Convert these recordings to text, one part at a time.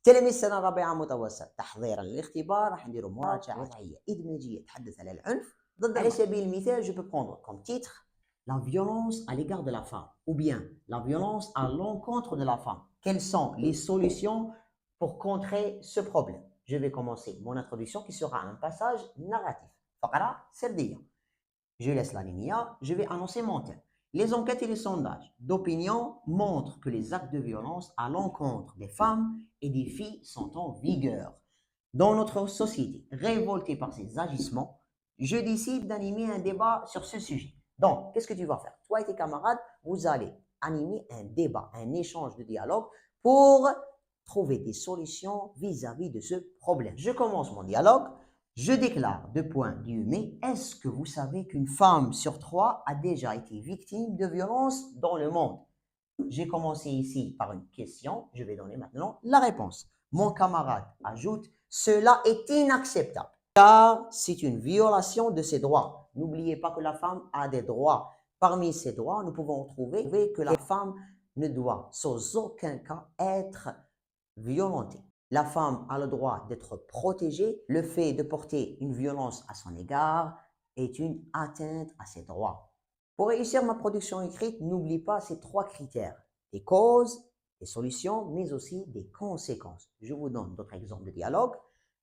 تلاميذ سنة رابعة متوسط تحضيرا للاختبار راح نديروا مراجعة وضعية إدماجية تحدث على العنف ضد على سبيل المثال je peux prendre comme titre la violence à l'égard de la femme ou bien la violence à l'encontre de la femme. Quelles sont les solutions pour contrer ce problème? Je vais commencer mon introduction qui sera un passage narratif. فقرة سردية. Je laisse la ligne, je vais annoncer mon thème. Les enquêtes et les sondages d'opinion montrent que les actes de violence à l'encontre des femmes et des filles sont en vigueur. Dans notre société, révoltée par ces agissements, je décide d'animer un débat sur ce sujet. Donc, qu'est-ce que tu vas faire? Toi et tes camarades, vous allez animer un débat, un échange de dialogue pour trouver des solutions vis-à-vis de ce problème. Je commence mon dialogue. Je déclare, de point guillemets, est-ce que vous savez qu'une femme sur 3 a déjà été victime de violences dans le monde? J'ai commencé ici par une question, je vais donner maintenant la réponse. Mon camarade ajoute, cela est inacceptable, car c'est une violation de ses droits. N'oubliez pas que la femme a des droits. Parmi ces droits, nous pouvons trouver que la femme ne doit sans aucun cas être violentée. La femme a le droit d'être protégée. Le fait de porter une violence à son égard est une atteinte à ses droits. Pour réussir ma production écrite, n'oublie pas ces 3 critères. Des causes, des solutions, mais aussi des conséquences. Je vous donne d'autres exemples de dialogue.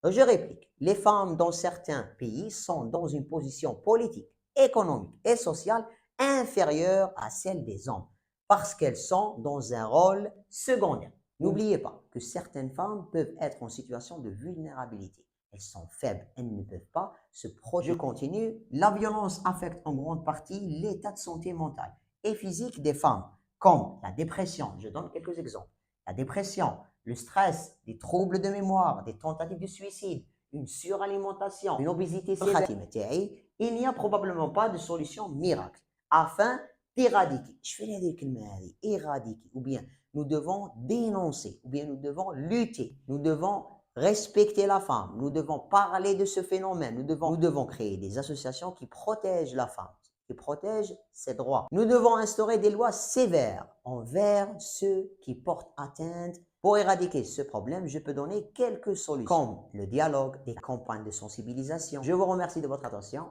Je réplique. Les femmes dans certains pays sont dans une position politique, économique et sociale inférieure à celle des hommes parce qu'elles sont dans un rôle secondaire. N'oubliez pas que certaines femmes peuvent être en situation de vulnérabilité. Elles sont faibles, elles ne peuvent pas se protéger. Je continue. La violence affecte en grande partie l'état de santé mentale et physique des femmes, comme la dépression. Je donne quelques exemples. La dépression, le stress, des troubles de mémoire, des tentatives de suicide, une suralimentation, une obésité sévère. Il n'y a probablement pas de solution miracle afin d'éradiquer. Je fais les éradiquer ou bien nous devons dénoncer, ou bien nous devons lutter, nous devons respecter la femme, nous devons parler de ce phénomène, nous devons créer des associations qui protègent la femme, qui protègent ses droits. Nous devons instaurer des lois sévères envers ceux qui portent atteinte. Pour éradiquer ce problème, je peux donner quelques solutions, comme le dialogue, des campagnes de sensibilisation. Je vous remercie de votre attention.